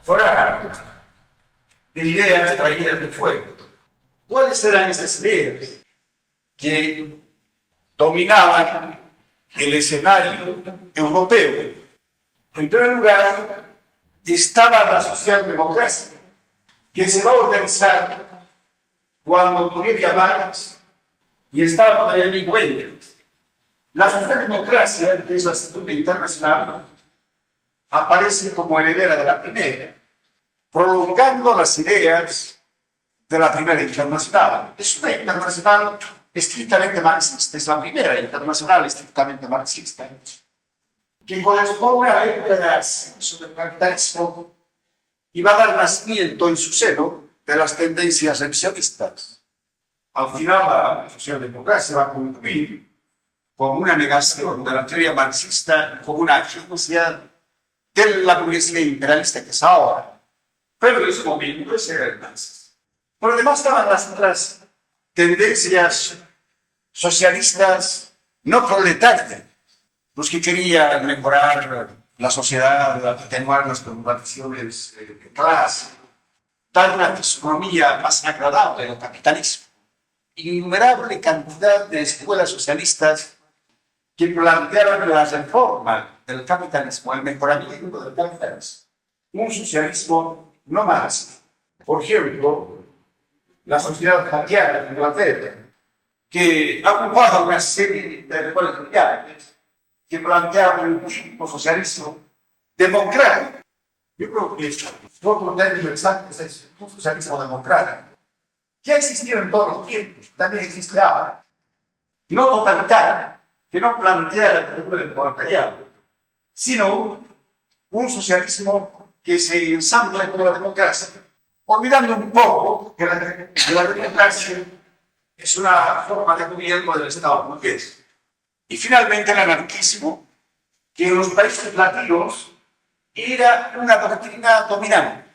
Ahora, de ideas traídas de fuego. ¿Cuáles eran esas ideas que dominaban el escenario europeo? En primer lugar, estaba la socialdemocracia, que se va a organizar cuando Bolivia Vargas y estaba en el encuentro. La socialdemocracia, que es la estructura internacional, aparece como heredera de la primera, prolongando las ideas de la primera internacional. Es una internacional estrictamente marxista, es la primera internacional estrictamente marxista, que corresponde a la época del ascenso del capitalismo y va a dar nacimiento en su seno de las tendencias revisionistas. Al final, la socialdemocracia va a concluir como una negación de la teoría marxista, como una agencia de la burguesía imperialista que es ahora. Pero en ese momento ese era el marxismo. Por lo demás estaban las otras tendencias socialistas no proletarias, los que querían mejorar la sociedad, atenuar las preocupaciones de clase, dar una fisonomía más agradable al capitalismo. Innumerable cantidad de escuelas socialistas que plantearon la reforma del capitalismo, el mejoramiento del capitalismo. Un socialismo no más. Por ejemplo, la sociedad haitiana de Inglaterra, que ha ocupado una serie de escuelas sociales que planteaban un tipo socialismo democrático. Yo creo que otro término exacto es un socialismo democrático. Ya existió en todos los tiempos, también existe ahora. No totalitario, que no plantea el futuro del proletariado, sino un socialismo que se ensambla con la democracia, olvidando un poco que la democracia es una forma de gobierno del Estado burgués. Y finalmente el anarquismo, que en los países latinos era una doctrina dominante.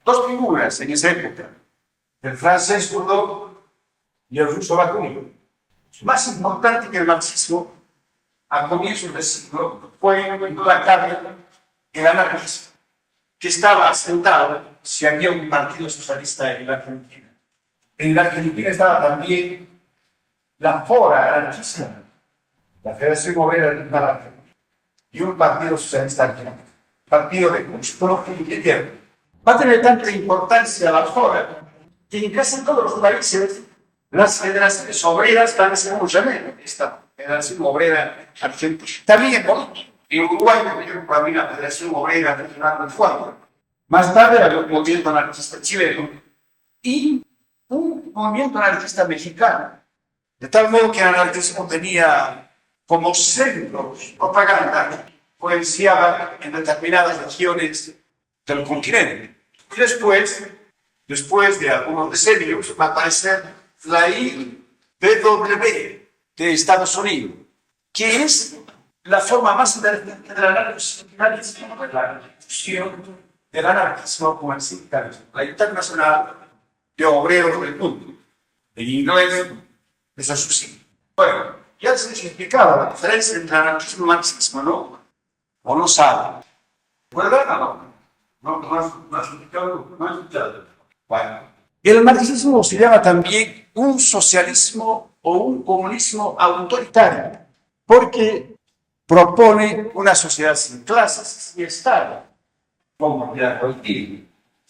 Dos figuras en esa época, el francés Bourdieu y el ruso Bakunin. Más importante que el marxismo a comienzos del siglo fue en toda carne el anarquismo, que estaba asentado si había un partido socialista en la Argentina. En la Argentina estaba también la Fora anarquista, la Federación Obrera de Naranja, y un partido socialista argentino, partido de Castro y de Izquierda. Va a tener tanta importancia la Fora que en casi todos los países las federaciones obreras van a ser muy llamadas. Esta Federación Obrera Argentina. También en Bolivia. En Uruguay tuvieron también la Federación Obrera Regional del Fuego. Más tarde había un movimiento anarquista chileno y un movimiento anarquista mexicano. De tal modo que el anarquismo tenía como centros propaganda, influenciaba en determinadas regiones del continente. Y después de algunos decenios, va a aparecer la IWW de Estados Unidos, que es la forma más interesante del anarquismo, la difusión del anarquismo como el sindicalismo, la internacional de obreros del mundo. En inglés, eso es así. Bueno, ya se explicaba la diferencia entre anarquismo y marxismo, ¿no? ¿O no sabe? ¿Verdad o no? No has escuchado. Bueno. El marxismo se llama también un socialismo o un comunismo autoritario, porque propone una sociedad sin clases, sin Estado, como propiedad colectiva.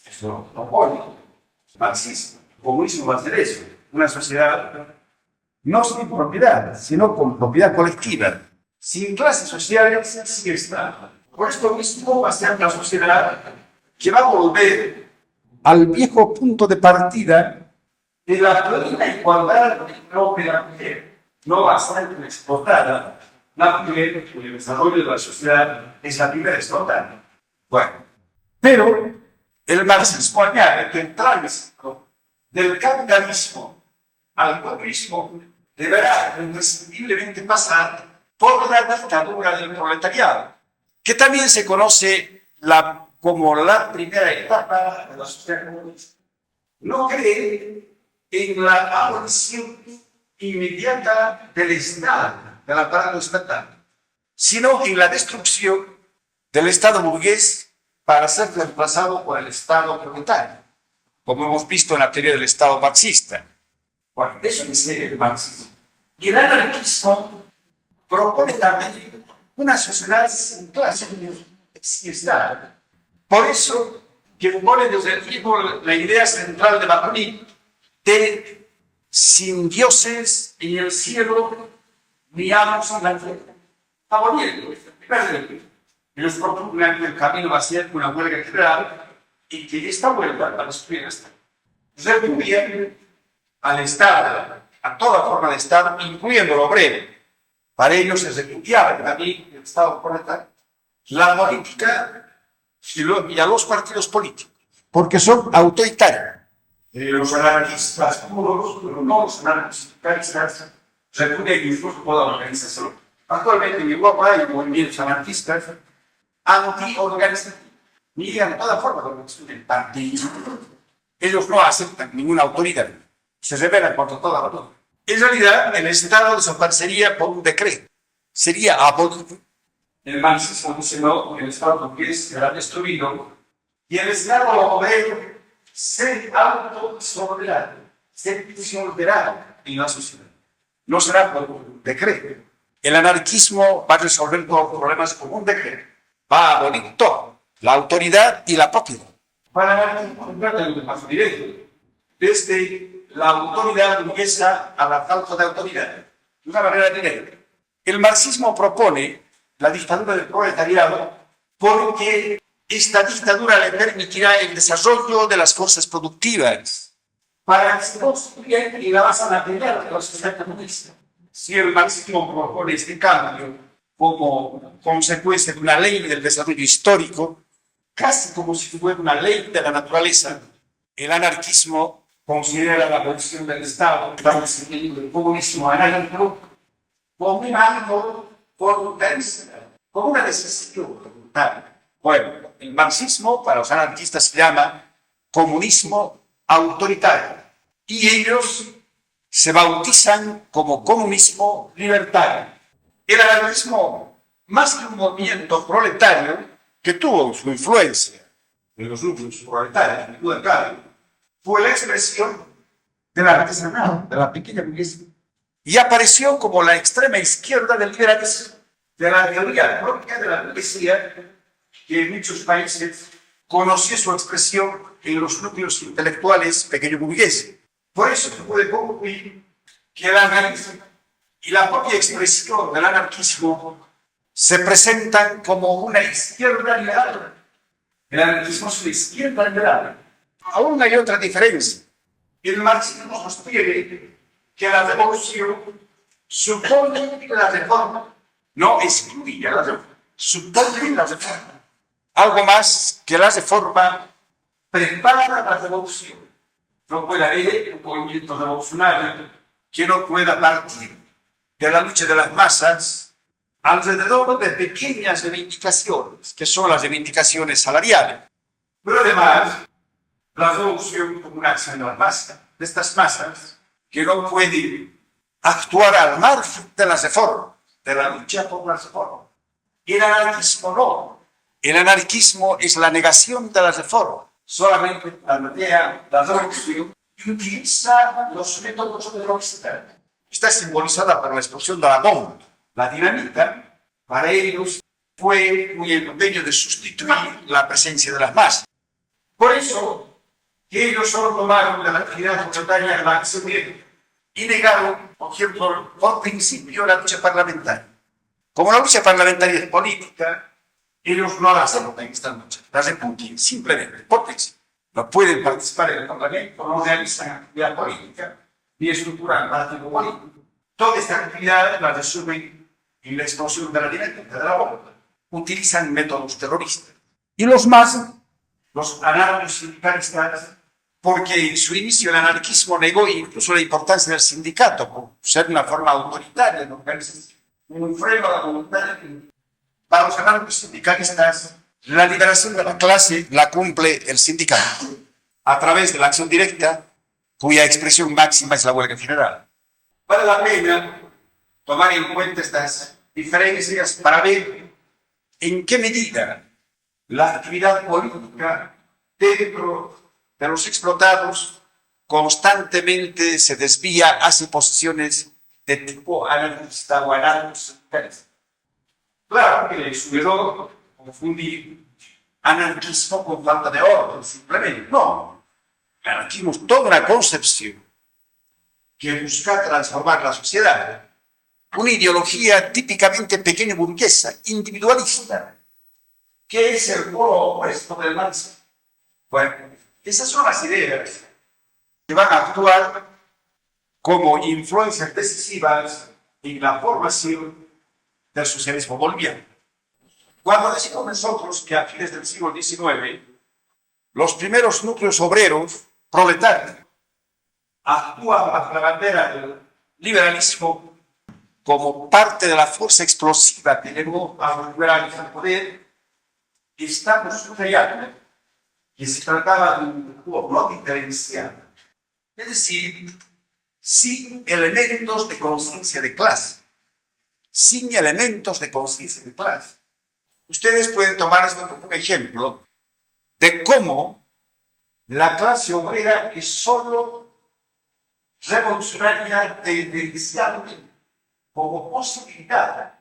Eso lo propone el marxismo. El comunismo va a hacer eso, una sociedad no sin propiedad, sino con propiedad colectiva, sin clases sociales, sin Estado. Por esto mismo va a ser una sociedad que va a volver al viejo punto de partida de la plena igualdad de la mujer, no bastante explotada. La mujer, en el desarrollo de la sociedad, es la primera explotada. Bueno, pero el marxismo añade que el tránsito del capitalismo al comunismo deberá imprescindiblemente pasar por la dictadura del proletariado, que también se conoce como la primera etapa de la sociedad comunista. No cree en la abolición inmediata del Estado, del aparato estatal, sino en la destrucción del Estado burgués para ser reemplazado por el Estado proletario, como hemos visto en la teoría del Estado marxista. Bueno, eso dice el marxismo. Y el anarquismo propone también una sociedad sin clase, sin Estado. Por eso, que pone desde el tipo la idea central de Bakunin de sin dioses en el cielo, ni amos en la tierra. Aboliendo, ellos proponen que el camino va a ser una huelga general y que esta huelga va a destruir el Estado. Repudian al Estado, a toda forma de Estado, incluyendo el obrero. Para ellos se repudiaba también el Estado proletario, la política y a los partidos políticos, porque son autoritarios. Los anarquistas puros, pero no los anarquistas, repudian incluso toda la organización. Actualmente en Europa hay movimientos anarquistas anti-organizativos. Niegan toda forma de organización del partido. Ellos no aceptan ninguna autoridad. Se rebelan contra toda la autoridad. En realidad, el Estado desaparecería por un decreto. Sería abolido. El marxismo dice no, el Estado burgués será destruido y el Estado obrero se autodisolverá, se disolverá en la sociedad. No será por un decreto. El anarquismo va a resolver todos los problemas con un decreto. Va a abolir todo, la autoridad y la propiedad. Para el anarquismo trata de un paso directo, desde la autoridad burguesa a la falta de autoridad, de una manera directa. El marxismo propone la dictadura del proletariado porque esta dictadura le permitirá el desarrollo de las fuerzas productivas para que se construya y la base material de la sociedad comunista. Si el marxismo propone este cambio como consecuencia de una ley del desarrollo histórico, casi como si fuera una ley de la naturaleza, el anarquismo considera la abolición del Estado, el comunismo anárquico, como un acto voluntarista, como una decisión voluntaria. Bueno, el marxismo para los anarquistas se llama comunismo autoritario y ellos se bautizan como comunismo libertario. El anarquismo, más que un movimiento proletario que tuvo su influencia en los grupos proletarios, fue la expresión del artesanado, de la pequeña burguesía, y apareció como la extrema izquierda del liberalismo, de la teoría propia de la burguesía, que en muchos países conoció su expresión en los núcleos intelectuales pequeño burgueses. Por eso se puede concluir que el anarquismo y la propia expresión del anarquismo se presentan como una izquierda liberal. El anarquismo es una izquierda liberal. Aún hay otra diferencia. El marxismo sostiene que la revolución supone la reforma, no excluye la reforma, supone la reforma. Algo más que la reforma prepara la revolución. No puede haber un movimiento revolucionario que no pueda partir de la lucha de las masas alrededor de pequeñas reivindicaciones, que son las reivindicaciones salariales. Pero además, la revolución como una acción de las masas, de estas masas, que no pueden actuar al margen de las reformas, de la lucha por las reformas. Y el anarquismo no. El anarquismo es la negación de las reformas. Solamente plantea la revolución y utiliza los métodos de la universidad. Está simbolizada por la explosión de la bomba. La dinamita, para ellos, fue muy empeño de sustituir la presencia de las masas. Por eso, que ellos solo tomaron de la actividad voluntaria la acción y negaron, por ejemplo, por principio, la lucha parlamentaria. Como la lucha parlamentaria es política, ellos no la hacen en esta lucha, la repudian simplemente, por principio. No pueden participar en el Parlamento, no realizan actividad política, ni estructuran partido político. Toda esta actividad la resumen en la explosión de la dinamita, de la bomba. Utilizan métodos terroristas. Y los anarcosindicalistas, porque en su inicio el anarquismo negó incluso la importancia del sindicato, por ser una forma autoritaria de organización, un freno a la voluntad. Para los anarcosindicalistas, la liberación de la clase la cumple el sindicato, a través de la acción directa, cuya expresión máxima es la huelga general. Vale la pena tomar en cuenta estas diferencias para ver en qué medida la actividad política dentro de los explotados constantemente se desvía hacia posiciones de tipo anarquista o anarcosindicalista. Claro que el subidor confundir anarquismo con falta de orden, simplemente. No. El anarquismo es toda una concepción que busca transformar la sociedad. Una ideología típicamente pequeña burguesa, individualista, que es el polo opuesto del marxismo. Bueno, esas son las ideas que van a actuar como influencias decisivas en la formación del socialismo boliviano. Cuando decimos nosotros que a fines del siglo XIX los primeros núcleos obreros proletarios actúan bajo la bandera del liberalismo como parte de la fuerza explosiva que llevó a los liberales al poder, estamos subrayando que se trataba de un juego no diferenciado, es decir, sin elementos de conciencia de clase, sin elementos de conciencia de clase. Ustedes pueden tomar esto como un ejemplo de cómo la clase obrera es solo revolucionaria tendencialmente, como posibilidad,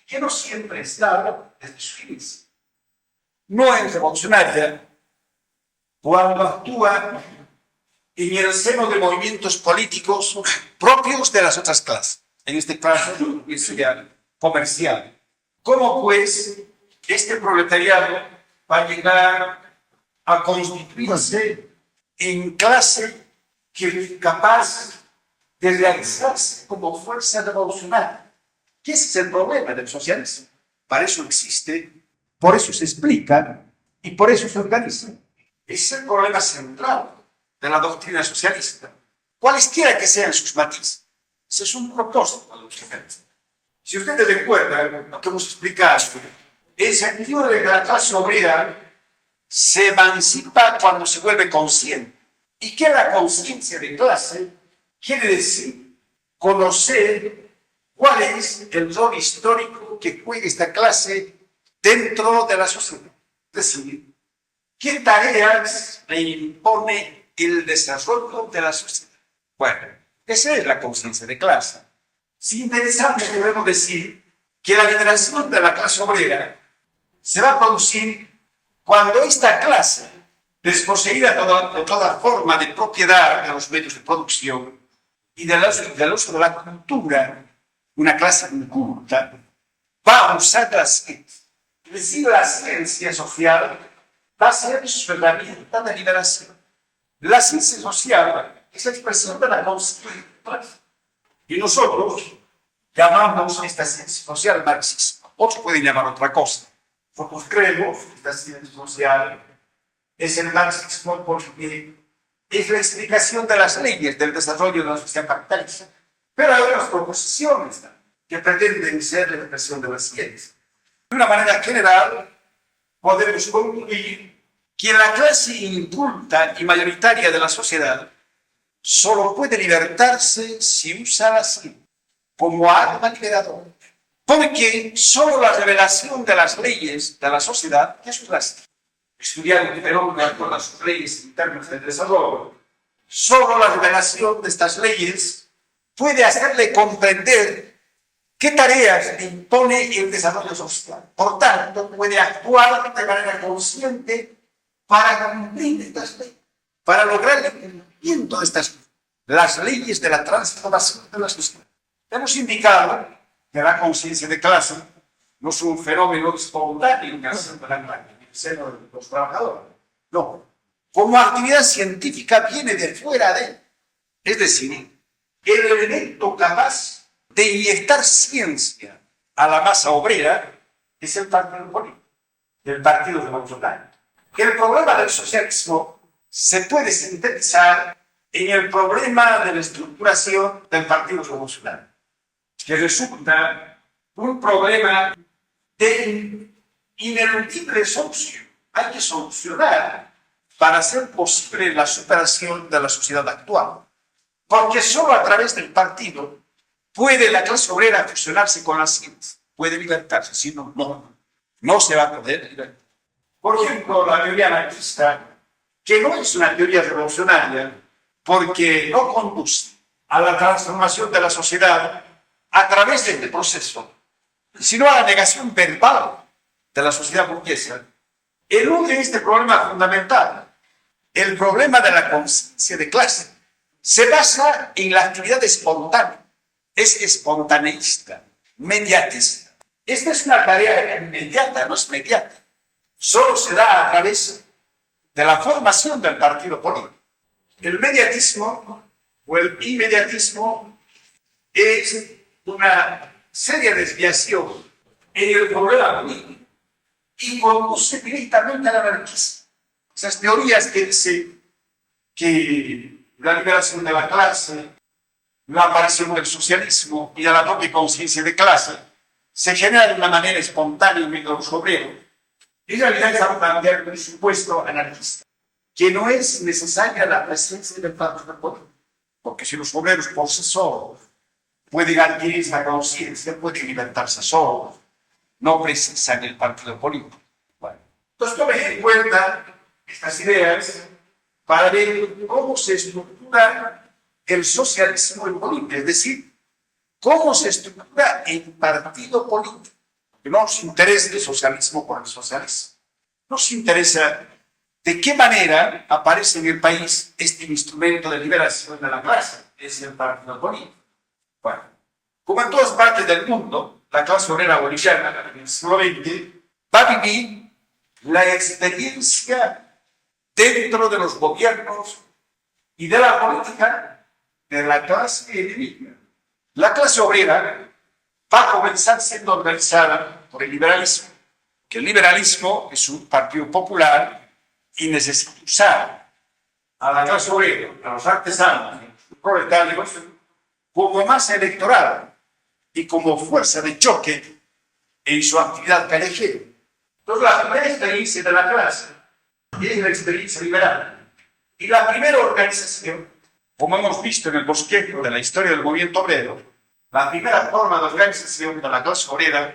que no siempre está desde su inicio. No es revolucionaria cuando actúa en el seno de movimientos políticos propios de las otras clases, en este caso comercial. ¿Cómo pues este proletariado va a llegar a constituirse en clase que es capaz de realizarse como fuerza revolucionaria? ¿Qué es el problema del socialismo? Para eso existe, por eso se explica y por eso se organiza. Es el problema central de la doctrina socialista, cualesquiera que sean sus matices. Ese es un propósito de los socialistas. Si ustedes recuerdan lo que hemos explicado, el sentido de que la clase obrera se emancipa cuando se vuelve consciente. Y que la conciencia de clase quiere decir conocer cuál es el rol histórico que juega esta clase dentro de la sociedad. Es decir, qué tareas le impone el desarrollo de la sociedad. Bueno, esa es la conciencia de clase. Sintetizando, debemos decir que la liberación de la clase obrera se va a producir cuando esta clase, desposeída de toda forma de propiedad de los medios de producción y del uso de la cultura, una clase inculta, va a usar la ciencia. Es decir, la ciencia social va a ser su herramienta de liberación. La ciencia social es la expresión de la conciencia de clase. Y nosotros llamamos a esta ciencia social marxismo. Otros pueden llamar otra cosa. Nosotros creemos que esta ciencia social es el marxismo porque es la explicación de las leyes del desarrollo de la sociedad capitalista. Pero hay otras proposiciones que pretenden ser la expresión de la ciencia. De una manera general, podemos concluir que la clase inculta y mayoritaria de la sociedad solo puede libertarse si usa la ciencia como arma liberadora. Porque solo la revelación de las leyes de la sociedad, que es la ciencia, estudiar un fenómeno con las leyes internas del desarrollo, solo la revelación de estas leyes puede hacerle comprender qué tareas le impone el desarrollo social. Por tanto, puede actuar de manera consciente para cumplir estas leyes, para lograr el cumplimiento de estas leyes, las leyes de la transformación de la sociedad. Hemos indicado que la conciencia de clase no es un fenómeno espontáneo en el seno de los trabajadores. No. Como actividad científica viene de fuera de él. Es decir, el elemento capaz de inyectar ciencia a la masa obrera es el partido político, el partido revolucionario. El problema del socialismo se puede sintetizar en el problema de la estructuración del partido revolucionario, que resulta un problema de ineludible solución. Hay que solucionar para hacer posible la superación de la sociedad actual. Porque solo a través del partido puede la clase obrera fusionarse con la ciencia, puede libertarse, si no, no se va a poder libertar. Por ejemplo, la teoría anarquista, que no es una teoría revolucionaria, porque no conduce a la transformación de la sociedad a través de este proceso, sino a la negación verbal de la sociedad burguesa, elude este problema fundamental, el problema de la conciencia de clase. Se basa en la actividad espontánea, es espontaneísta, mediatista. Esta es una tarea inmediata, no es mediata. Solo se da a través de la formación del partido político. El mediatismo o el inmediatismo es una seria desviación en el problema político y conduce directamente al anarquismo. Esas teorías que dicen que la liberación de la clase, la aparición del socialismo y de la propia conciencia de clase se genera de una manera espontánea en medio de los obreros, en realidad es a plantear un supuesto anarquista, que no es necesaria la presencia del partido político, porque si los obreros por sí solos pueden adquirir esa conciencia, pueden libertarse solos, no precisan el partido político. Bueno, entonces tomen en cuenta estas ideas para ver cómo se estructura el socialismo en Bolivia, es decir, cómo se estructura el partido político. Que no nos interesa el socialismo por el socialismo. Nos interesa de qué manera aparece en el país este instrumento de liberación de la clase, es el partido político. Bueno, como en todas partes del mundo, la clase obrera boliviana en el siglo XX va a vivir la experiencia dentro de los gobiernos y de la política de la clase enemiga. La clase obrera va a comenzar siendo organizada por el liberalismo, que el liberalismo es un partido popular y necesita usar a la clase obrera, a los artesanos, a los proletarios, como masa electoral y como fuerza de choque en su actividad callejera. Entonces, la primera experiencia de la clase es la experiencia liberal. Y la primera organización, como hemos visto en el bosquejo de la historia del movimiento obrero, la primera forma de organización de la clase obrera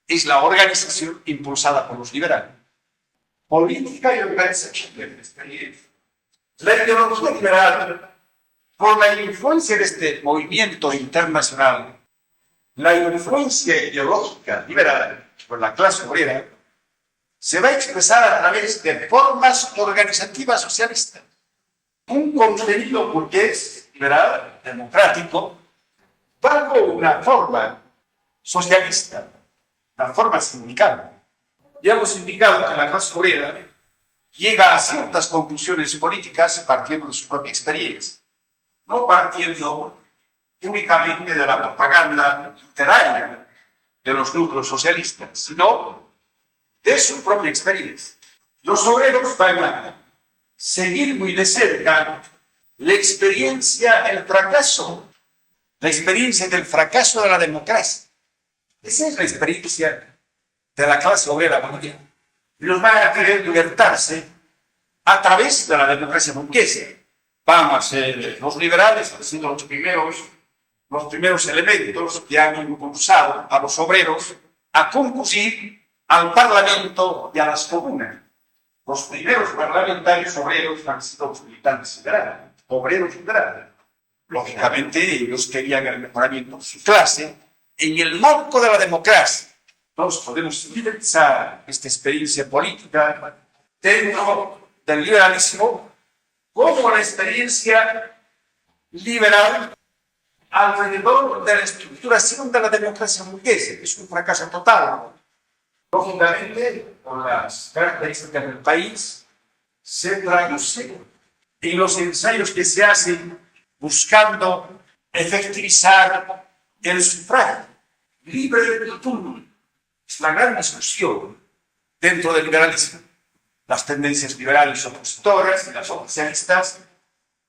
es la organización impulsada por los liberales. Política y organización de la experiencia. La ideología liberal, por la influencia de este movimiento internacional, la influencia ideológica liberal por la clase obrera, se va a expresar a través de formas organizativas socialistas. Un contenido burgués, liberal, democrático, bajo una forma socialista, una forma sindical. Ya hemos indicado que la clase obrera llega a ciertas conclusiones políticas partiendo de su propia experiencia, no partiendo únicamente de la propaganda literaria de los núcleos socialistas, sino de su propia experiencia. Los obreros van a seguir muy de cerca la experiencia del fracaso de la democracia. Esa es la experiencia de la clase obrera boliviana. Y los van a querer libertarse a través de la democracia burguesa. Van a ser los liberales, han sido los primeros elementos que han impulsado a los obreros a concurrir al Parlamento y a las comunas. Los primeros parlamentarios obreros han sido los militantes liberales, obreros liberales. Lógicamente, ellos querían el mejoramiento de su clase en el marco de la democracia. Entonces, podemos utilizar esta experiencia política dentro del liberalismo como la experiencia liberal alrededor de la estructuración de la democracia burguesa, que es un fracaso total. Lógicamente, con las características del país, se traduce en los ensayos que se hacen buscando efectivizar el sufragio libre del turno. Es la gran discusión dentro del liberalismo. Las tendencias liberales opositoras y las socialistas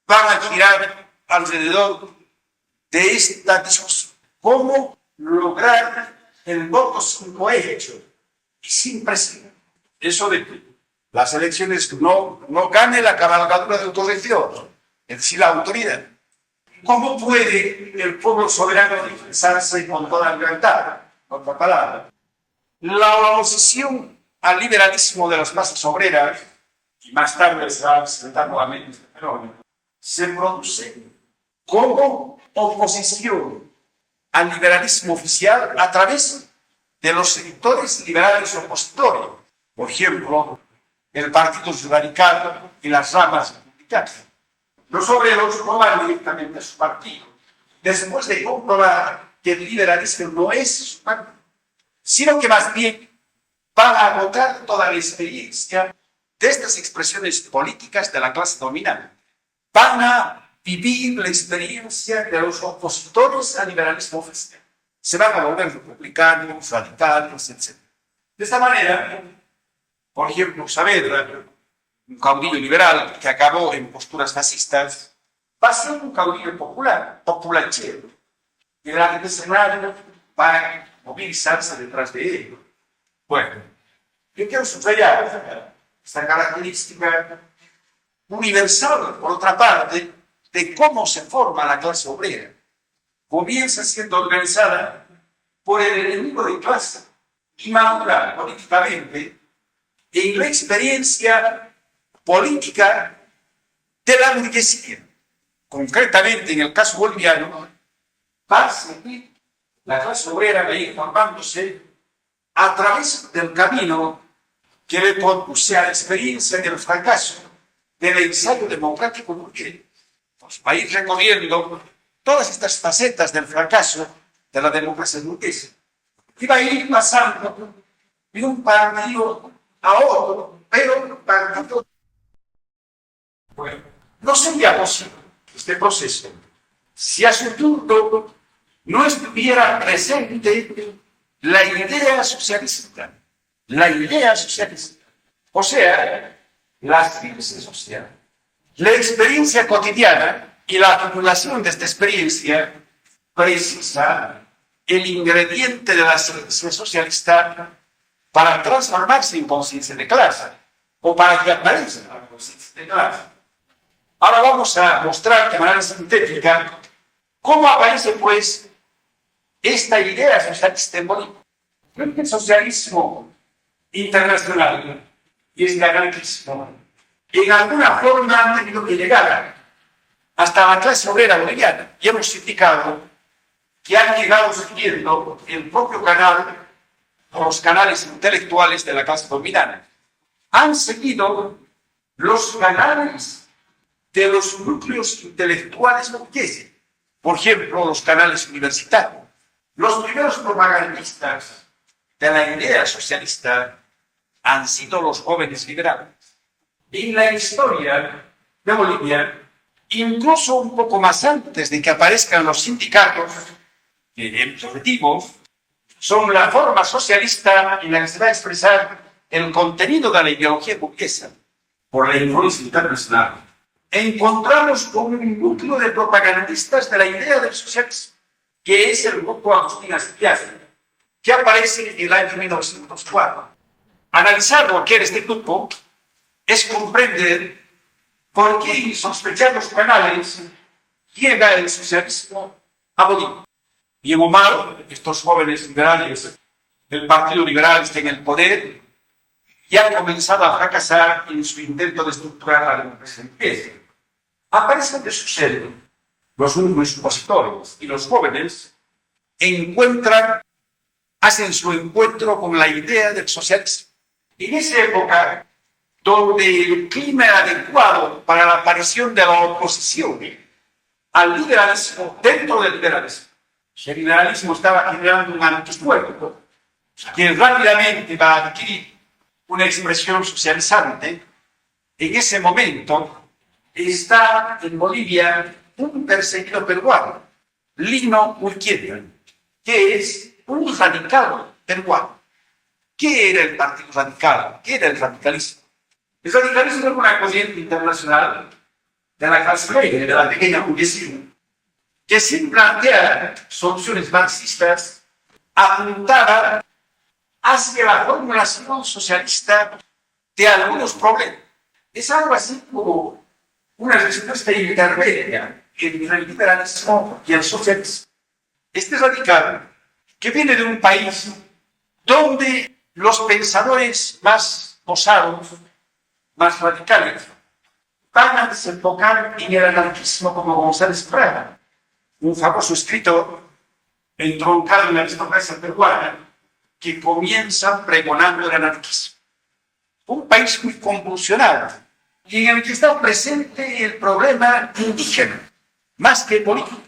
van a girar alrededor de esta discusión. ¿Cómo lograr el voto sin cohecho y sin presión? Eso de que las elecciones no gane la cabalgadura de autogestión, es decir, la autoridad. ¿Cómo puede el pueblo soberano expresarse con toda libertad? En otra palabra, la oposición al liberalismo de las clases obreras, y más tarde se va a presentar nuevamente este fenómeno, se produce como oposición al liberalismo oficial a través de los sectores liberales opositores. Por ejemplo, el Partido Radical y las ramas republicanas. Los obreros toman directamente a su partido, después de comprobar que el liberalismo no es su partido, sino que más bien van a agotar toda la experiencia de estas expresiones políticas de la clase dominante. Van a vivir la experiencia de los opositores al liberalismo oficial. Se van a volver republicanos, radicales, etc. De esta manera, por ejemplo, Saavedra, un caudillo liberal que acabó en posturas fascistas, va a ser un caudillo popular, populachero. Y el escenario va a movilizarse detrás de él. Bueno, yo quiero subrayar esta característica universal, por otra parte, de cómo se forma la clase obrera. Comienza siendo organizada por el enemigo de clase y madura políticamente en la experiencia política de la burguesía. Concretamente, en el caso boliviano, va a seguir la clase obrera va a ir formándose a través del camino que le conduce a la experiencia del fracaso del ensayo democrático burgués. Pues va a ir recorriendo todas estas facetas del fracaso de la democracia burguesa y va a ir pasando de un partido a otro, pero un partido. Bueno, no sería posible este proceso si a su turno no estuviera presente la idea socialista. La idea socialista. O sea, la ciencia social. La experiencia cotidiana y la acumulación de esta experiencia precisa el ingrediente de la ciencia socialista para transformarse en conciencia de clase o para que aparezca la conciencia de clase. Ahora vamos a mostrar de manera sintética cómo aparece, pues, esta idea socialista en Bolivia. El socialismo internacional y el anarquismo en alguna forma han tenido que llegar hasta la clase obrera boliviana. Y hemos indicado que han llegado siguiendo el propio canal o los canales intelectuales de la clase dominante. Han seguido los canales de los núcleos intelectuales burgueses. Por ejemplo, los canales universitarios. Los primeros propagandistas de la idea socialista han sido los jóvenes liberales. En la historia de Bolivia, incluso un poco más antes de que aparezcan los sindicatos, que objetivos son la forma socialista en la que se va a expresar el contenido de la ideología burguesa por la influencia internacional. Encontramos un núcleo de propagandistas de la idea del socialismo, que es el grupo Agustín Astiazu, que aparece en el año 1904. Analizar lo que era este grupo es comprender por qué, sin sospechar los canales, llega el socialismo a Bolivia. Bien o mal, estos jóvenes liberales del Partido Liberal están en el poder y han comenzado a fracasar en su intento de estructurar la democracia burguesa. Aparecen de su seno los últimos opositores y los jóvenes hacen su encuentro con la idea del socialismo. En esa época, donde el clima era adecuado para la aparición de la oposición al liberalismo dentro del liberalismo, el liberalismo estaba generando un anticuerpo que rápidamente va a adquirir una expresión socializante. En ese momento está en Bolivia un perseguido peruano, Lino Urquieta, que es un radical peruano. ¿Qué era el Partido Radical? ¿Qué era el radicalismo? El radicalismo era una corriente internacional de la clase media, de la pequeña burguesía, que sin plantear soluciones marxistas apuntaba hacia la formulación socialista de algunos problemas. Es algo así como una respuesta intermedia entre el liberalismo y el socialismo. Este radical, que viene de un país donde los pensadores más osados, más radicales, van a desembocar en el anarquismo como González Prada, un famoso escritor entroncado en la aristocracia peruana que comienza pregonando el anarquismo. Un país muy convulsionado y en el que está presente el problema indígena, más que político.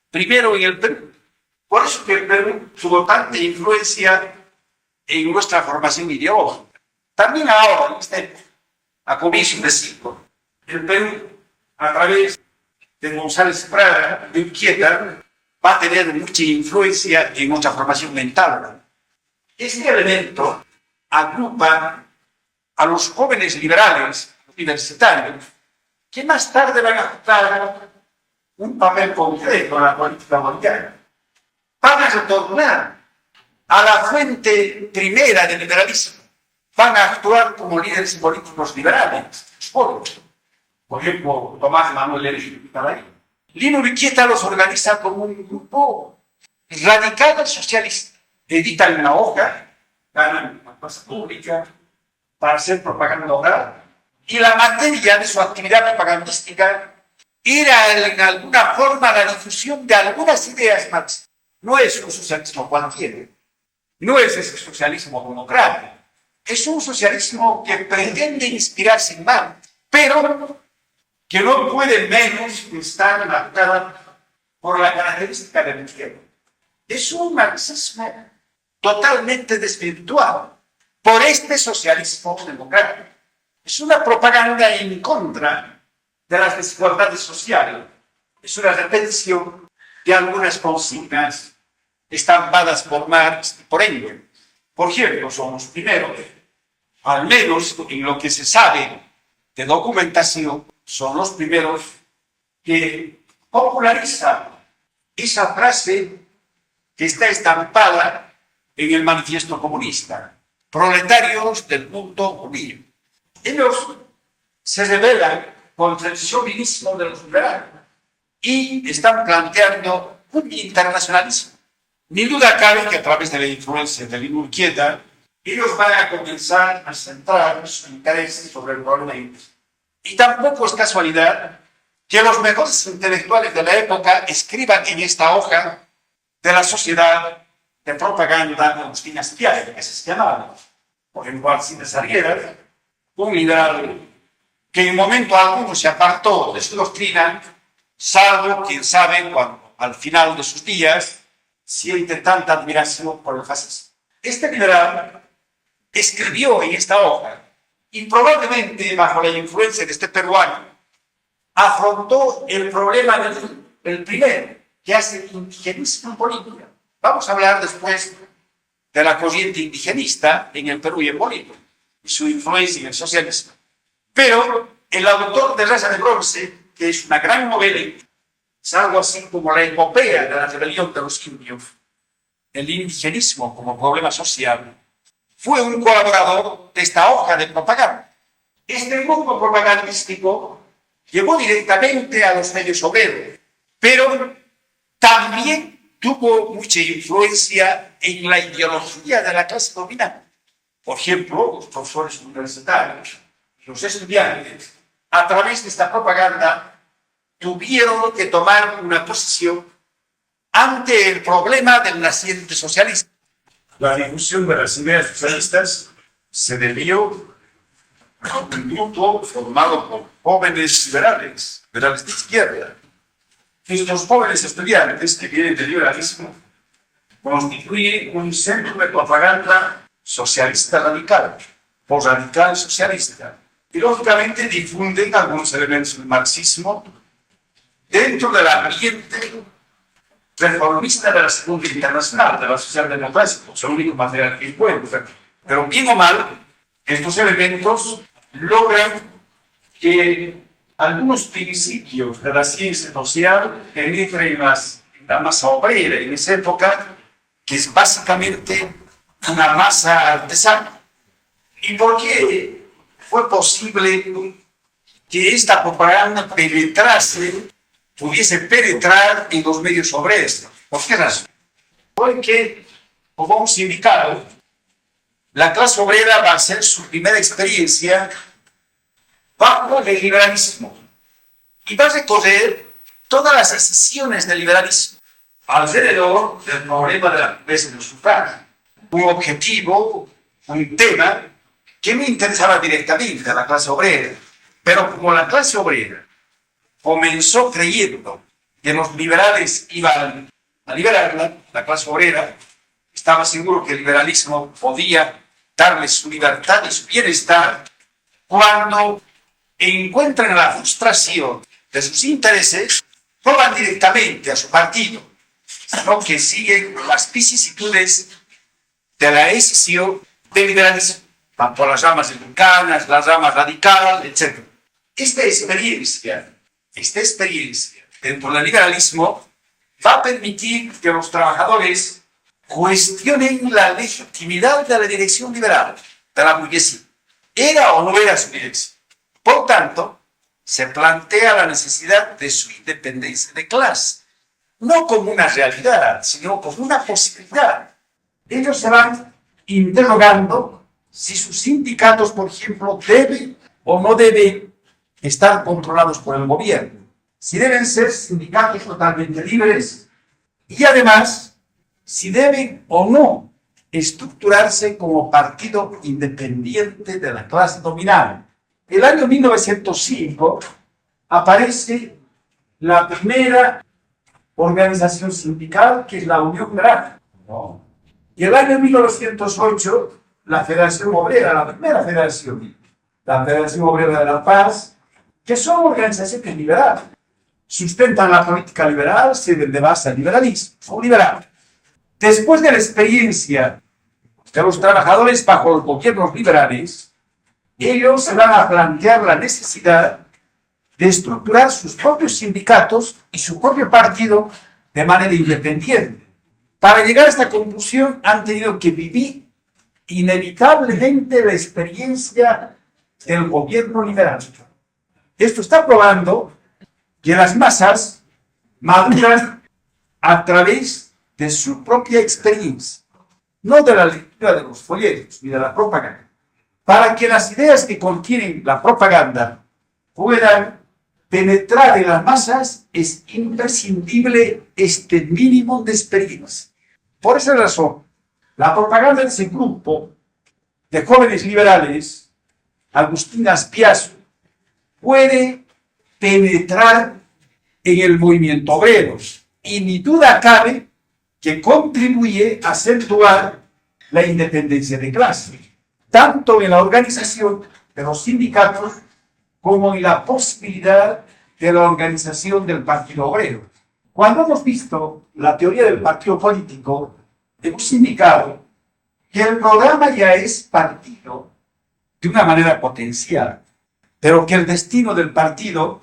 Primero en el Perú. Por eso que el Perú tuvo tanta influencia en nuestra formación ideológica. También ahora, a comienzos del siglo, el Perú, a través de González Prada, de Urquieta, va a tener mucha influencia en nuestra formación mental. Este elemento agrupa a los jóvenes liberales universitarios que más tarde van a jugar un papel concreto en la política mundial. Van a retornar a la fuente primera del liberalismo. Van a actuar como líderes políticos liberales, por ejemplo, Tomás Manuel Lenin. Lino Urquieta los organiza como un grupo radical socialista. Editan una hoja, ganan una plaza pública para hacer propaganda oral. Y la materia de su actividad propagandística era en alguna forma la difusión de algunas ideas marxistas. No es un socialismo cualquiera. No es ese socialismo democrático. Es un socialismo que pretende inspirarse en Marx, pero que no puede menos que estar marcada por la característica del izquierda. Es un marxismo totalmente desvirtuado por este socialismo democrático. Es una propaganda en contra de las desigualdades sociales. Es una repetición de algunas consignas estampadas por Marx y por Engels. Por cierto, son los primeros, al menos en lo que se sabe de documentación, son los primeros que popularizan esa frase que está estampada en el manifiesto comunista: proletarios del mundo unido. Ellos se rebelan contra el chauvinismo de los liberales y están planteando un internacionalismo. Ni duda cabe que a través de la influencia de Lino Urquieta, ellos van a comenzar a centrar su interés sobre el problema indígena. Y tampoco es casualidad que los mejores intelectuales de la época escriban en esta hoja de la sociedad de propaganda de Agustín Astiaga, que se llamaba, por ejemplo, Alcides Arguedas, un liberal que en momento alguno se apartó de su doctrina, salvo, quién sabe, cuando al final de sus días siente tanta admiración por el fascismo. Este liberal escribió en esta hoja, y probablemente bajo la influencia de este peruano, afrontó el problema del primero, que es el indigenismo político. Vamos a hablar después de la corriente indigenista en el Perú y en Bolivia, y su influencia en el socialismo. Pero el autor de Raza de Bronce, que es una gran novela, es algo así como la epopea de la rebelión de los indios, el indigenismo como problema social, fue un colaborador de esta hoja de propaganda. Este grupo propagandístico llegó directamente a los medios obreros, pero también tuvo mucha influencia en la ideología de la clase dominante. Por ejemplo, los profesores universitarios, los estudiantes, a través de esta propaganda, tuvieron que tomar una posición ante el problema del naciente socialismo. La difusión de las ideas socialistas se debió a un grupo formado por jóvenes liberales de izquierda. Estos jóvenes estudiantes que vienen del liberalismo constituyen un centro de propaganda socialista radical, o radical socialista, y lógicamente difunden algunos elementos del marxismo dentro del ambiente reformista de la Segunda Internacional, de la socialdemocracia, es el único material que encuentra. Pero bien o mal, estos elementos logran que algunos principios de la ciencia social penetren en la masa obrera en esa época, que es básicamente una masa artesana. ¿Y por qué fue posible que esta propaganda pudiese penetrar en los medios obreros? ¿Por qué razón? Porque hubo un sindicato la clase obrera va a ser su primera experiencia bajo el liberalismo y va a recorrer todas las sesiones del liberalismo alrededor del problema de la pobreza en los sufragios. Un objetivo, un tema que me interesaba directamente a la clase obrera, pero como la clase obrera comenzó creyendo que los liberales iban a liberarla, la clase obrera estaba seguro que el liberalismo podía darle su libertad y su bienestar cuando encuentran la frustración de sus intereses, no van directamente a su partido, sino que siguen las vicisitudes de la escisión del liberalismo, van por las ramas republicanas, las ramas radicales, etc. Esta experiencia dentro del liberalismo va a permitir que los trabajadores cuestionen la legitimidad de la dirección liberal de la burguesía. ¿Era o no era su dirección? Por tanto, se plantea la necesidad de su independencia de clase, no como una realidad, sino como una posibilidad. Ellos se van interrogando si sus sindicatos, por ejemplo, deben o no deben estar controlados por el gobierno, si deben ser sindicatos totalmente libres y además si deben o no estructurarse como partido independiente de la clase dominante. El año 1905 aparece la primera organización sindical, que es la Unión Gráfica. Y el año 1908, la Federación Obrera, la primera federación, la Federación Obrera de La Paz, que son organizaciones liberales. Sustentan la política liberal, sirven de base al liberalismo, son liberales. Después de la experiencia de los trabajadores bajo los gobiernos liberales, ellos se van a plantear la necesidad de estructurar sus propios sindicatos y su propio partido de manera independiente. Para llegar a esta conclusión han tenido que vivir inevitablemente la experiencia del gobierno liberal. Esto está probando que las masas maduran a través de su propia experiencia, no de la lectura de los folletos ni de la propaganda. Para que las ideas que contienen la propaganda puedan penetrar en las masas, es imprescindible este mínimo de experiencia. Por esa razón, la propaganda de ese grupo de jóvenes liberales, Agustín Azpiazu, puede penetrar en el movimiento obrero y ni duda cabe que contribuye a acentuar la independencia de clase, tanto en la organización de los sindicatos como en la posibilidad de la organización del Partido Obrero. Cuando hemos visto la teoría del partido político, hemos indicado que el programa ya es partido de una manera potencial, pero que el destino del partido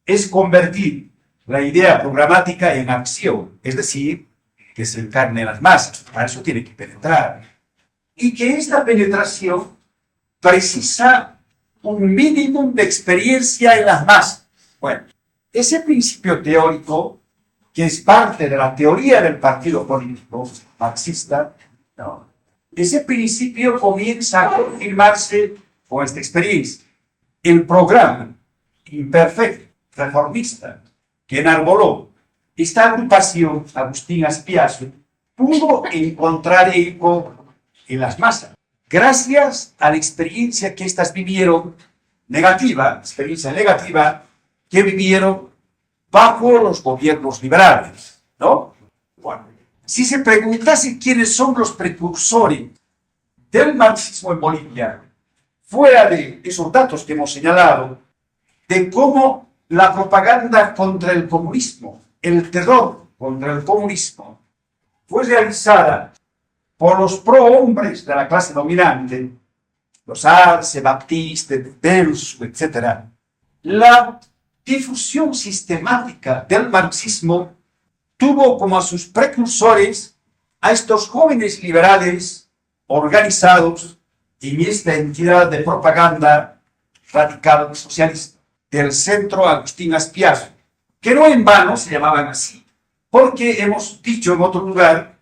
es convertir la idea programática en acción, es decir, que se encarne en las masas. Para eso tiene que penetrar. Y que esta penetración precisa un mínimo de experiencia en las masas. Bueno, ese principio teórico, que es parte de la teoría del partido político marxista, ¿no? Ese principio comienza a confirmarse con esta experiencia. El programa imperfecto, reformista, que enarboló esta agrupación, Agustín Azpiazu, pudo encontrar eco en las masas, gracias a la experiencia que éstas vivieron experiencia negativa, que vivieron bajo los gobiernos liberales, ¿no? Bueno, si se preguntase quiénes son los precursores del marxismo en Bolivia, fuera de esos datos que hemos señalado, de cómo la propaganda contra el comunismo, el terror contra el comunismo, fue realizada por los prohombres de la clase dominante, los Arce, Baptiste, Belsu, etc., la difusión sistemática del marxismo tuvo como a sus precursores a estos jóvenes liberales organizados en esta entidad de propaganda radical socialista del Centro Agustín Azpiazu, que no en vano se llamaban así, porque hemos dicho en otro lugar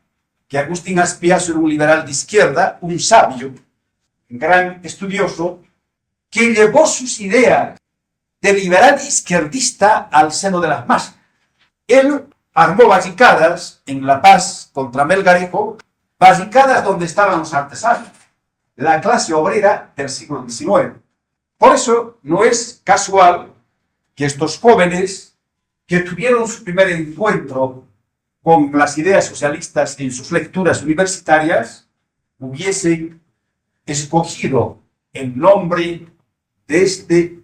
que Agustín Azpiazu era un liberal de izquierda, un sabio, gran estudioso, que llevó sus ideas de liberal izquierdista al seno de las masas. Él armó barricadas en La Paz contra Melgarejo, barricadas donde estaban los artesanos, la clase obrera del siglo XIX. Por eso no es casual que estos jóvenes que tuvieron su primer encuentro con las ideas socialistas en sus lecturas universitarias hubiesen escogido el nombre de este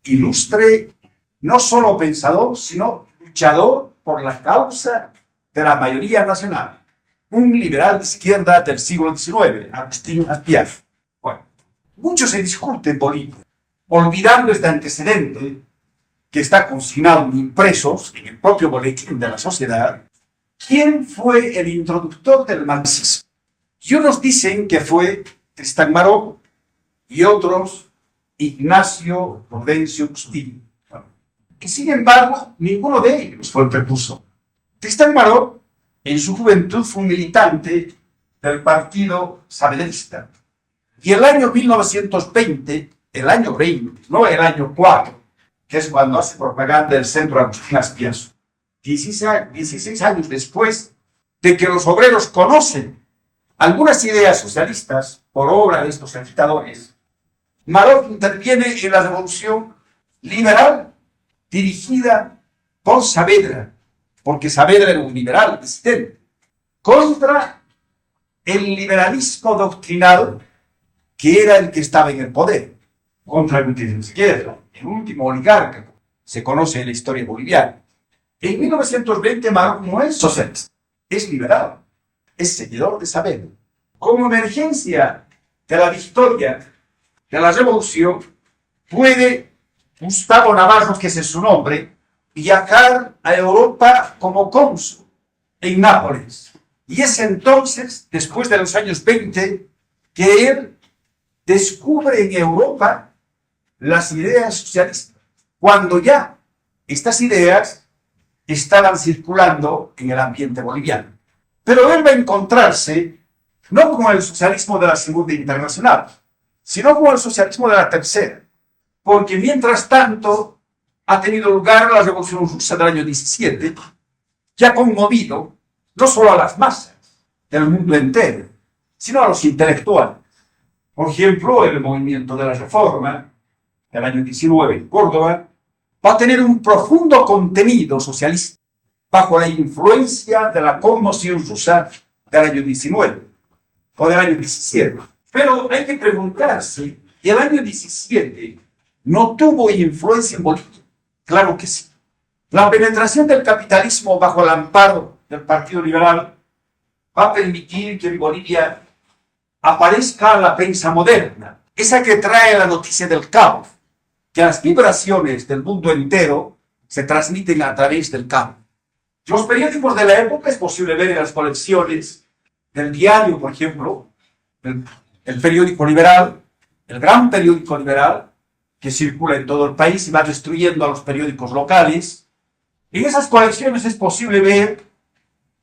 ilustre, no solo pensador, sino luchador por la causa de la mayoría nacional, un liberal de izquierda del siglo XIX, Agustín Aspiazu. Bueno, mucho se discute en Bolivia, olvidando este antecedente que está consignado en impresos en el propio boletín de la sociedad. ¿Quién fue el introductor del marxismo? Y unos dicen que fue Tristán Maró y otros Ignacio Prudencio Bustillo. Que sin embargo, ninguno de ellos fue el precursor. Tristán Maró, en su juventud, fue un militante del Partido Saavedraista. Y el año 1920, el año 20, no el año 4, que es cuando hace propaganda el Centro Agustín Aspiazu, 16 años después de que los obreros conocen algunas ideas socialistas por obra de estos agitadores, Maró interviene en la revolución liberal dirigida por Saavedra, porque Saavedra era un liberal disidente, contra el liberalismo doctrinal que era el que estaba en el poder, contra el de izquierda, el último oligarca, se conoce en la historia boliviana. En 1920 Maró no es socialista, es liberal, es seguidor de Saavedra. Como emergencia de la victoria de la revolución, puede Gustavo Navarro, que ese es su nombre, viajar a Europa como cónsul en Nápoles. Y es entonces, después de los años 20, que él descubre en Europa las ideas socialistas, cuando ya estas ideas estaban circulando en el ambiente boliviano. Pero él va a encontrarse no con el socialismo de la Segunda Internacional, sino con el socialismo de la Tercera, porque mientras tanto ha tenido lugar la Revolución Rusa del año 17, que ha conmovido no solo a las masas del mundo entero, sino a los intelectuales. Por ejemplo, el movimiento de la Reforma del año 19 en Córdoba va a tener un profundo contenido socialista bajo la influencia de la conmoción rusa del año 19 o del año 17. Pero hay que preguntarse, ¿y el año 17 no tuvo influencia en Bolivia? Claro que sí. La penetración del capitalismo bajo el amparo del Partido Liberal va a permitir que en Bolivia aparezca la prensa moderna, esa que trae la noticia del caos, que las vibraciones del mundo entero se transmiten a través del caos. Los periódicos de la época es posible ver en las colecciones del diario, por ejemplo, el periódico liberal, el gran periódico liberal, que circula en todo el país y va destruyendo a los periódicos locales. En esas colecciones es posible ver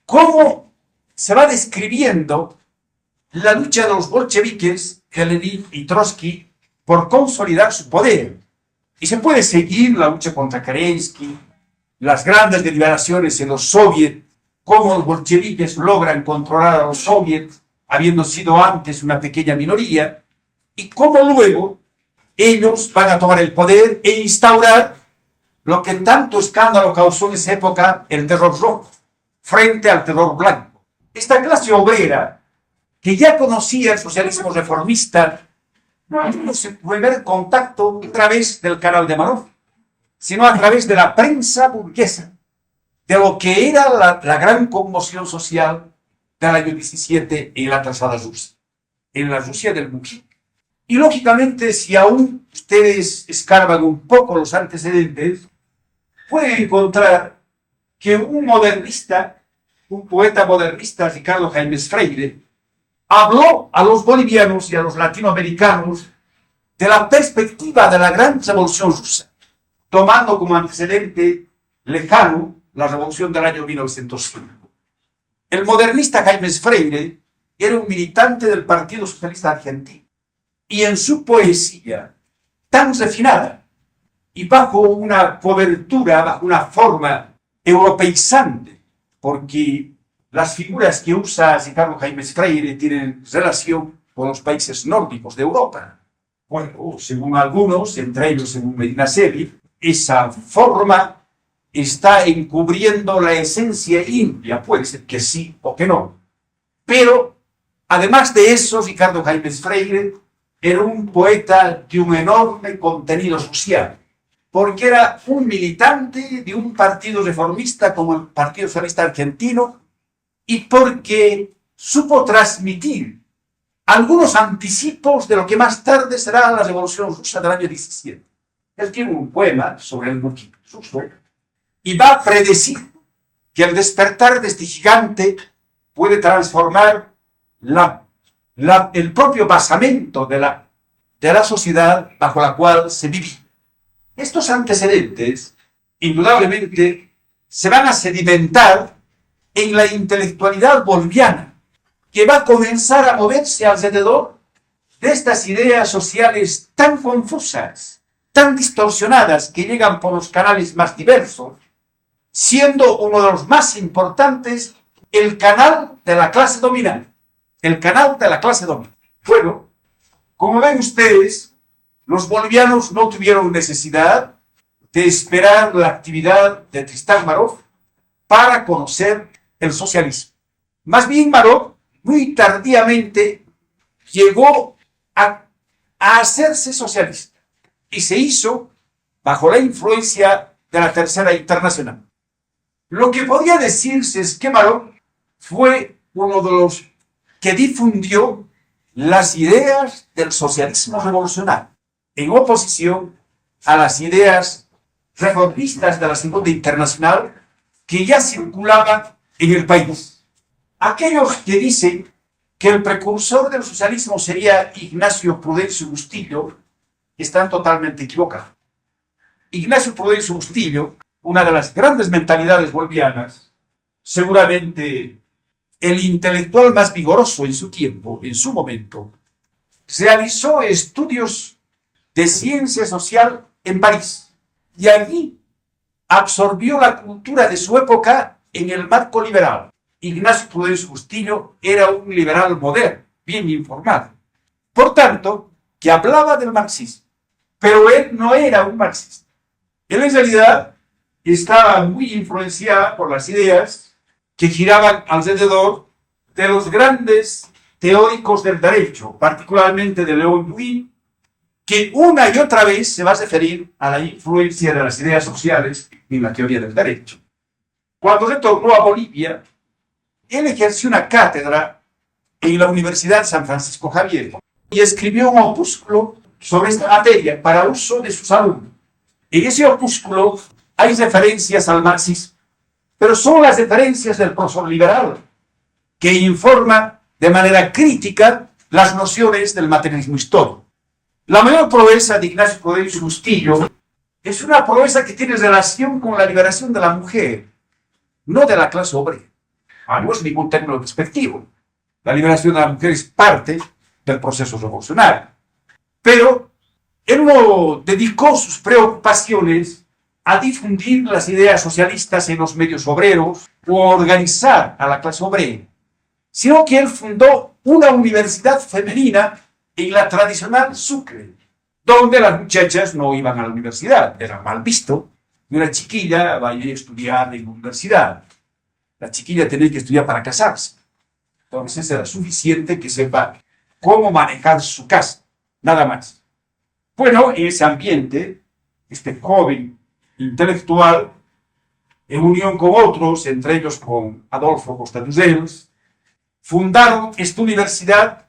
cómo se va describiendo la lucha de los bolcheviques, Lenin y Trotsky, por consolidar su poder. Y se puede seguir la lucha contra Kerensky, las grandes deliberaciones en los soviets, cómo los bolcheviques logran controlar a los soviets, habiendo sido antes una pequeña minoría, y cómo luego ellos van a tomar el poder e instaurar lo que tanto escándalo causó en esa época, el terror rojo, frente al terror blanco. Esta clase obrera, que ya conocía el socialismo reformista, no tuvo su primer contacto a través del canal de Maró, sino a través de la prensa burguesa, de lo que era la gran conmoción social del año 17 en la atrasada Rusia, en la Rusia del Mujica. Y lógicamente, si aún ustedes escarban un poco los antecedentes, pueden encontrar que un modernista, un poeta modernista, Ricardo Jaimes Freire, habló a los bolivianos y a los latinoamericanos de la perspectiva de la gran revolución rusa, tomando como antecedente lejano la revolución del año 1905. El modernista Jaimes Freire era un militante del Partido Socialista Argentino y en su poesía tan refinada y bajo una cobertura, bajo una forma europeizante, porque las figuras que usa Ricardo Jaime Freire tienen relación con los países nórdicos de Europa. Bueno, según algunos, entre ellos según Medinaceli, esa forma está encubriendo la esencia india, puede ser que sí o que no. Pero, además de eso, Ricardo Jaime Freire era un poeta de un enorme contenido social, porque era un militante de un partido reformista como el Partido Socialista Argentino, y porque supo transmitir algunos anticipos de lo que más tarde será la Revolución Rusa del año 17. Él tiene un poema sobre el Muki ruso y va a predecir que el despertar de este gigante puede transformar el propio basamento de la sociedad bajo la cual se vivía. Estos antecedentes, indudablemente, se van a sedimentar en la intelectualidad boliviana, que va a comenzar a moverse alrededor de estas ideas sociales tan confusas, tan distorsionadas, que llegan por los canales más diversos, siendo uno de los más importantes el canal de la clase dominante. El canal de la clase dominante. Bueno, como ven ustedes, los bolivianos no tuvieron necesidad de esperar la actividad de Tristán Marov para conocer el socialismo. Más bien, Marov muy tardíamente llegó a hacerse socialista y se hizo bajo la influencia de la Tercera Internacional. Lo que podía decirse es que Marov fue uno de los que difundió las ideas del socialismo revolucionario, en oposición a las ideas reformistas de la Segunda Internacional que ya circulaban en el país. Aquellos que dicen que el precursor del socialismo sería Ignacio Prudencio Bustillo están totalmente equivocados. Ignacio Prudencio Bustillo, una de las grandes mentalidades bolivianas, seguramente el intelectual más vigoroso en su tiempo, en su momento, realizó estudios de ciencia social en París y allí absorbió la cultura de su época en el marco liberal. Ignacio Prudencio Bustillo era un liberal moderno, bien informado. Por tanto, que hablaba del marxismo, pero él no era un marxista. Él en realidad estaba muy influenciado por las ideas que giraban alrededor de los grandes teóricos del derecho, particularmente de León Duin, que una y otra vez se va a referir a la influencia de las ideas sociales en la teoría del derecho. Cuando retornó a Bolivia, él ejerció una cátedra en la Universidad San Francisco Javier y escribió un opúsculo sobre esta materia para uso de sus alumnos. En ese opúsculo hay referencias al marxismo, pero son las referencias del profesor liberal que informa de manera crítica las nociones del materialismo histórico. La mayor proeza de Ignacio Prudencio Bustillo es una proeza que tiene relación con la liberación de la mujer, no de la clase obrera. No es ningún término despectivo. La liberación de la mujer es parte del proceso revolucionario. Pero él no dedicó sus preocupaciones a difundir las ideas socialistas en los medios obreros o a organizar a la clase obrera, sino que él fundó una universidad femenina en la tradicional Sucre, donde las muchachas no iban a la universidad, era mal visto, y una chiquilla vaya a estudiar en la universidad. La chiquilla tenía que estudiar para casarse. Entonces era suficiente que sepa cómo manejar su casa, nada más. Bueno, en ese ambiente, este joven intelectual, en unión con otros, entre ellos con Adolfo Costaduselos, fundaron esta universidad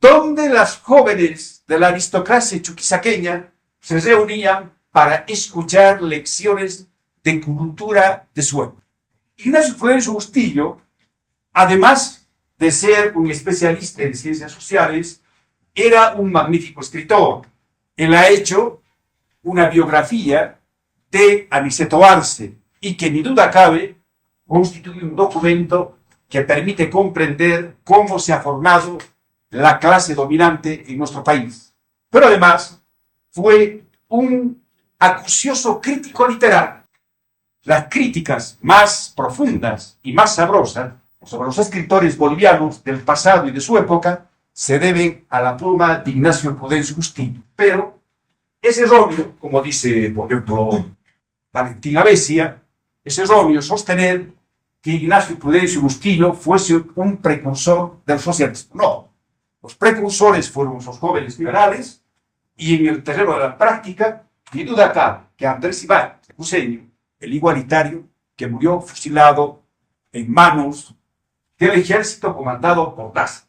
donde las jóvenes de la aristocracia chuquisaqueña se reunían para escuchar lecciones de cultura de su época. Ignacio Prudencio Bustillo, además de ser un especialista en ciencias sociales, era un magnífico escritor. Él ha hecho una biografía de Aniceto Arce y que, ni duda cabe, constituye un documento que permite comprender cómo se ha formado la clase dominante en nuestro país. pero además fue un acucioso crítico literario. Las críticas más profundas y más sabrosas sobre los escritores bolivianos del pasado y de su época se deben a la pluma de Ignacio Prudencio Bustillo. Pero es erróneo, como dice, por ejemplo, Valentín Abesia, es erróneo sostener que Ignacio Prudencio Bustillo fuese un precursor del socialismo. No, los precursores fueron los jóvenes liberales, y en el terreno de la práctica, ni duda cabe que Andrés Ibáñez, cruceño, el igualitario, que murió fusilado en manos del ejército comandado por Daza.